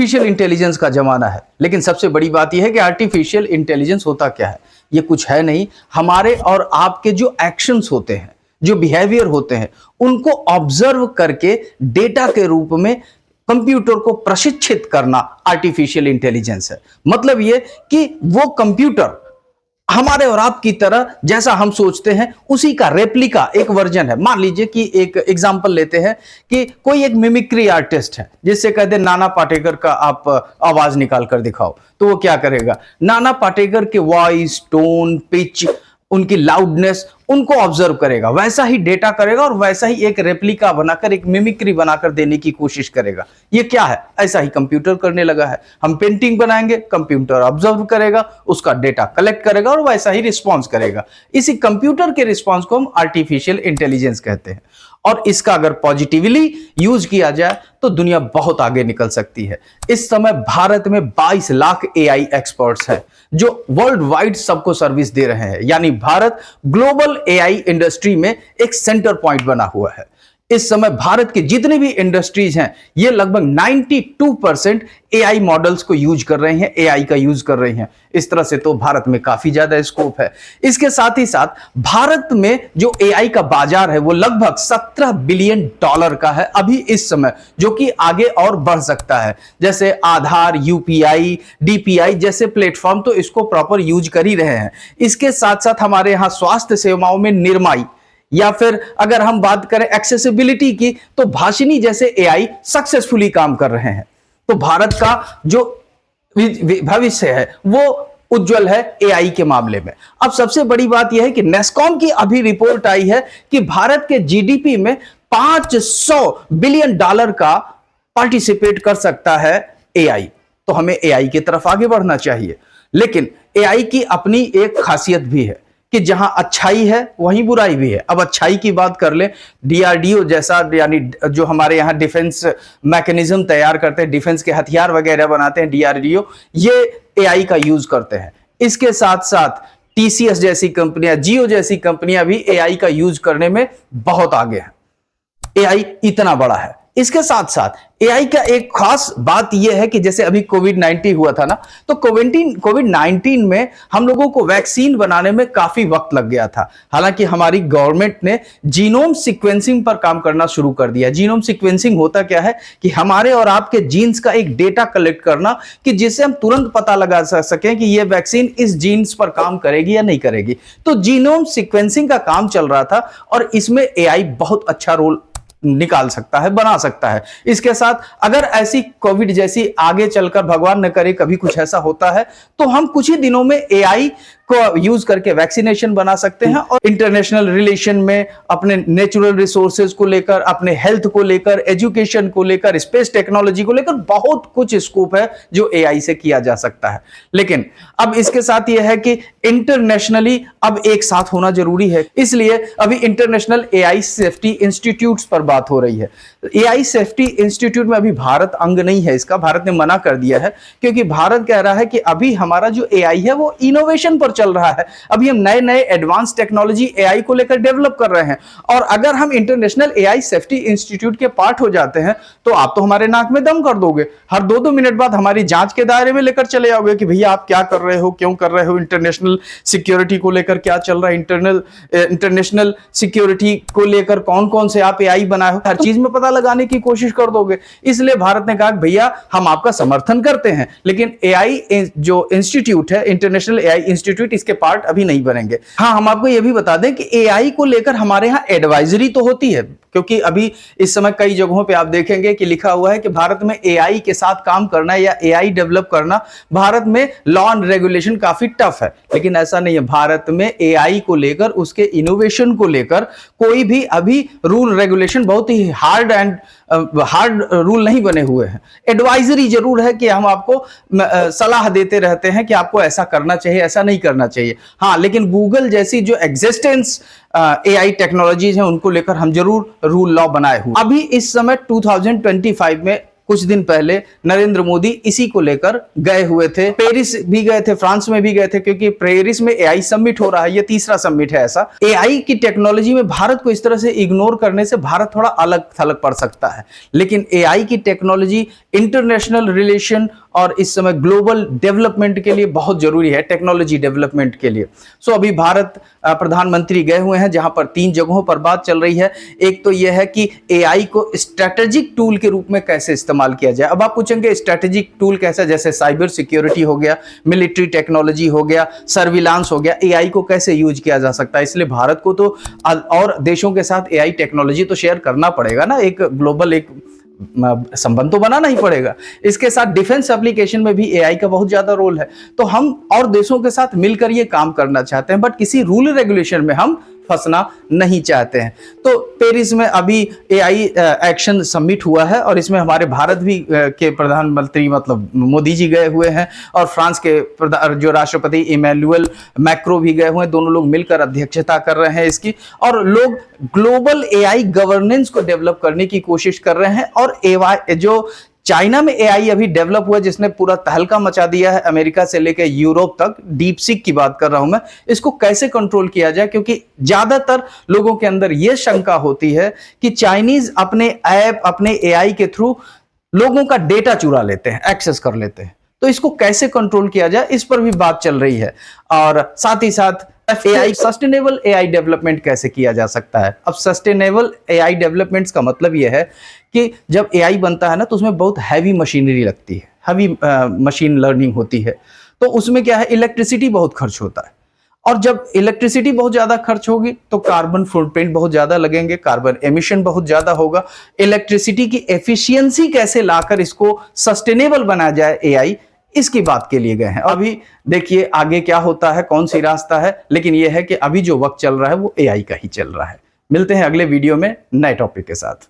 Artificial intelligence का जमाना है, लेकिन सबसे बड़ी बात यह है कि आर्टिफिशियल इंटेलिजेंस होता क्या है। ये कुछ है नहीं, हमारे और आपके जो एक्शंस होते हैं, जो बिहेवियर होते हैं, उनको ऑब्जर्व करके डेटा के रूप में कंप्यूटर को प्रशिक्षित करना आर्टिफिशियल इंटेलिजेंस है। मतलब ये कि वो कंप्यूटर हमारे और आपकी तरह जैसा हम सोचते हैं उसी का रेप्लिका एक वर्जन है। मान लीजिए कि एक एग्जांपल लेते हैं कि कोई एक मिमिक्री आर्टिस्ट है, जिससे कह दे नाना पाटेकर का आप आवाज निकाल कर दिखाओ, तो वो क्या करेगा, नाना पाटेकर के वॉइस, टोन, पिच, उनकी लाउडनेस, उनको ऑब्जर्व करेगा, वैसा ही डेटा करेगा और वैसा ही एक रेप्लिका बनाकर, एक मिमिक्री बनाकर देने की कोशिश करेगा। ये क्या है, ऐसा ही कंप्यूटर करने लगा है। हम पेंटिंग बनाएंगे, कंप्यूटर ऑब्जर्व करेगा, उसका डेटा कलेक्ट करेगा और वैसा ही रिस्पॉन्स करेगा। इसी कंप्यूटर के रिस्पॉन्स को हम आर्टिफिशियल इंटेलिजेंस कहते हैं। और इसका अगर पॉजिटिवली यूज किया जाए तो दुनिया बहुत आगे निकल सकती है। इस समय भारत में 22 लाख एआई एक्सपर्ट्स हैं जो वर्ल्ड वाइड सबको सर्विस दे रहे हैं। यानी भारत ग्लोबल एआई इंडस्ट्री में एक सेंटर पॉइंट बना हुआ है। इस समय भारत के जितने भी इंडस्ट्रीज हैं, ये लगभग 92% एआई मॉडल्स को यूज कर रहे हैं, एआई का यूज कर रहे हैं। इस तरह से तो भारत में काफी ज्यादा स्कोप है। इसके साथ ही साथ भारत में जो एआई का बाजार है वो लगभग $17 बिलियन का है अभी इस समय, जो कि आगे और बढ़ सकता है। जैसे आधार, यूपीआई, डीपीआई जैसे प्लेटफॉर्म तो इसको प्रॉपर यूज कर ही रहे हैं। इसके साथ साथ हमारे यहां स्वास्थ्य सेवाओं में निर्माई, या फिर अगर हम बात करें एक्सेसिबिलिटी की, तो भाषिनी जैसे एआई सक्सेसफुली काम कर रहे हैं। तो भारत का जो भविष्य है वो उज्जवल है एआई के मामले में। अब सबसे बड़ी बात यह है कि नेस्कॉम की अभी रिपोर्ट आई है कि भारत के जीडीपी में $500 बिलियन का पार्टिसिपेट कर सकता है एआई। तो हमें एआई की तरफ आगे बढ़ना चाहिए, लेकिन एआई की अपनी एक खासियत भी है कि जहां अच्छाई है वहीं बुराई भी है। अब अच्छाई की बात कर ले, डीआरडीओ जैसा, यानी जो हमारे यहां डिफेंस मैकेनिज्म तैयार करते हैं, डिफेंस के हथियार वगैरह बनाते हैं, डीआरडीओ ये एआई का यूज करते हैं। इसके साथ साथ टीसीएस जैसी कंपनियां, जियो जैसी कंपनियां भी एआई का यूज करने में बहुत आगे हैं। एआई इतना बड़ा है। इसके साथ साथ एआई का एक खास बात यह है कि जैसे अभी कोविड-19 हुआ था ना, तो कोविड-19 में हम लोगों को वैक्सीन बनाने में काफी वक्त लग गया था। हालांकि हमारी गवर्नमेंट ने जीनोम सीक्वेंसिंग पर काम करना शुरू कर दिया। जीनोम सीक्वेंसिंग होता क्या है कि हमारे और आपके जीन्स का एक डेटा कलेक्ट करना, कि जिससे हम तुरंत पता लगा सकें कि यह वैक्सीन इस जीन्स पर काम करेगी या नहीं करेगी। तो जीनोम सीक्वेंसिंग का काम चल रहा था और इसमें एआई बहुत अच्छा रोल निकाल सकता है, बना सकता है। इसके साथ अगर ऐसी कोविड जैसी आगे चलकर भगवान न करे कभी कुछ ऐसा होता है, तो हम कुछ ही दिनों में एआई को यूज करके वैक्सीनेशन बना सकते हैं और इंटरनेशनल रिलेशन में, अपने नेचुरल रिसोर्सेज को लेकर, अपने हेल्थ को लेकर, एजुकेशन को लेकर, स्पेस टेक्नोलॉजी को लेकर बहुत कुछ स्कोप है जो एआई से किया जा सकता है। लेकिन अब इसके साथ यह है कि इंटरनेशनली अब एक साथ होना जरूरी है। इसलिए अभी इंटरनेशनल एआई सेफ्टी इंस्टीट्यूट्स पर बात हो रही है। एआई सेफ्टी इंस्टीट्यूट में अभी भारत अंग नहीं है इसका, भारत ने मना कर दिया है, क्योंकि भारत कह रहा है कि अभी हमारा जो एआई है वो इनोवेशन पर चल रहा है। अभी हम नए नए एडवांस टेक्नोलॉजी एआई को लेकर डेवलप कर रहे हैं, और अगर हम इंटरनेशनल एआई सेफ्टी इंस्टीट्यूट के पार्ट हो जाते हैं तो आप तो हमारे नाक में दम कर दोगे। हर 2-2 मिनट बाद हमारी जांच के दायरे में लेकर चले आओगे कि भैया आप क्या कर रहे हो, क्यों कर रहे हो, इंटरनेशनल सिक्योरिटी को लेकर क्या चल रहा है, इंटरनेशनल सिक्योरिटी को लेकर कौन कौन से आप एआई बनाए हो, हर चीज में पता लगाने की कोशिश कर दोगे। इसलिए भारत ने कहा भैया हम आपका समर्थन करते हैं, लेकिन एआई जो इंस्टीट्यूट है, इंटरनेशनल एआई इंस्टीट्यूट, इसके पार्ट अभी नहीं बनेंगे। हाँ, हम आपको यह भी बता दें कि एआई को लेकर हमारे यहां एडवाइजरी तो होती है, क्योंकि अभी इस समय कई जगहों पे आप देखेंगे कि लिखा हुआ है कि भारत में एआई के साथ काम करना या एआई डेवलप करना, भारत में लॉ एंड रेगुलेशन काफी टफ है। लेकिन ऐसा नहीं है, भारत में एआई को लेकर, उसके इनोवेशन को लेकर कोई भी अभी रूल रेगुलेशन, बहुत ही हार्ड रूल नहीं बने हुए हैं। एडवाइजरी जरूर है कि हम आपको सलाह देते रहते हैं कि आपको ऐसा करना चाहिए, ऐसा नहीं करना चाहिए। हाँ, लेकिन गूगल जैसी जो एग्जिस्टेंस एआई टेक्नोलॉजीज हैं उनको लेकर हम जरूर रूल लॉ बनाए हुए। अभी इस समय 2025 में कुछ दिन पहले नरेंद्र मोदी इसी को लेकर गए हुए थे, पेरिस भी गए थे, फ्रांस में भी गए थे, क्योंकि पेरिस में एआई समिट हो रहा है, ये तीसरा समिट है ऐसा। एआई की टेक्नोलॉजी में भारत को इस तरह से इग्नोर करने से भारत थोड़ा अलग थलग पड़ सकता है, लेकिन एआई की टेक्नोलॉजी इंटरनेशनल रिलेशन और इस समय ग्लोबल डेवलपमेंट के लिए बहुत जरूरी है, टेक्नोलॉजी डेवलपमेंट के लिए। सो अभी भारत प्रधानमंत्री गए हुए हैं, जहां पर 3 जगहों पर बात चल रही है। एक तो यह है कि एआई को स्ट्रेटेजिक टूल के रूप में कैसे इस्तेमाल किया जाए। अब आप पूछेंगे स्ट्रेटेजिक टूल कैसे, जैसे साइबर सिक्योरिटी हो गया, मिलिट्री टेक्नोलॉजी हो गया, सर्विलांस हो गया, एआई को कैसे यूज किया जा सकता है। इसलिए भारत को तो और देशों के साथ एआई टेक्नोलॉजी तो शेयर करना पड़ेगा ना, एक ग्लोबल एक संबंध तो बनाना ही पड़ेगा। इसके साथ डिफेंस एप्लीकेशन में भी एआई का बहुत ज्यादा रोल है, तो हम और देशों के साथ मिलकर ये काम करना चाहते हैं, बट किसी रूल रेगुलेशन में हम फंसना नहीं चाहते हैं। तो पेरिस में अभी एआई एक्शन समिट हुआ है और इसमें हमारे भारत भी के प्रधानमंत्री मतलब मोदी जी गए हुए हैं और फ्रांस के जो राष्ट्रपति इमैनुअल मैक्रो भी गए हुए हैं। दोनों लोग मिलकर अध्यक्षता कर रहे हैं इसकी, और लोग ग्लोबल एआई गवर्नेंस को डेवलप करने की कोशिश कर रहे हैं। और एआई जो चाइना में एआई अभी डेवलप हुआ, जिसने पूरा तहलका मचा दिया है, अमेरिका से लेकर यूरोप तक, डीप सीक की बात कर रहा हूं मैं, इसको कैसे कंट्रोल किया जाए, क्योंकि ज्यादातर लोगों के अंदर यह शंका होती है कि चाइनीज अपने ऐप, अपने एआई के थ्रू लोगों का डेटा चुरा लेते हैं, एक्सेस कर लेते हैं। तो इसको कैसे कंट्रोल किया जाए, इस पर भी बात चल रही है। और साथ ही साथ एआई सस्टेनेबल एआई डेवलपमेंट कैसे किया जा सकता है। अब सस्टेनेबल एआई डेवलपमेंट्स का मतलब यह है कि जब एआई बनता है ना, तो उसमें बहुत हैवी मशीनरी लगती है, हैवी मशीन लर्निंग होती है, तो उसमें क्या है, इलेक्ट्रिसिटी बहुत खर्च होता है। और जब इलेक्ट्रिसिटी बहुत ज्यादा खर्च होगी तो कार्बन फुटप्रिंट बहुत ज्यादा लगेंगे, कार्बन एमिशन बहुत ज्यादा होगा। इलेक्ट्रिसिटी की एफिशिएंसी कैसे लाकर इसको सस्टेनेबल बनाया जाए एआई, इसकी बात के लिए गए हैं। अभी देखिए आगे क्या होता है, कौन सी रास्ता है, लेकिन यह है कि अभी जो वक्त चल रहा है वो एआई का ही चल रहा है। मिलते हैं अगले वीडियो में नए टॉपिक के साथ।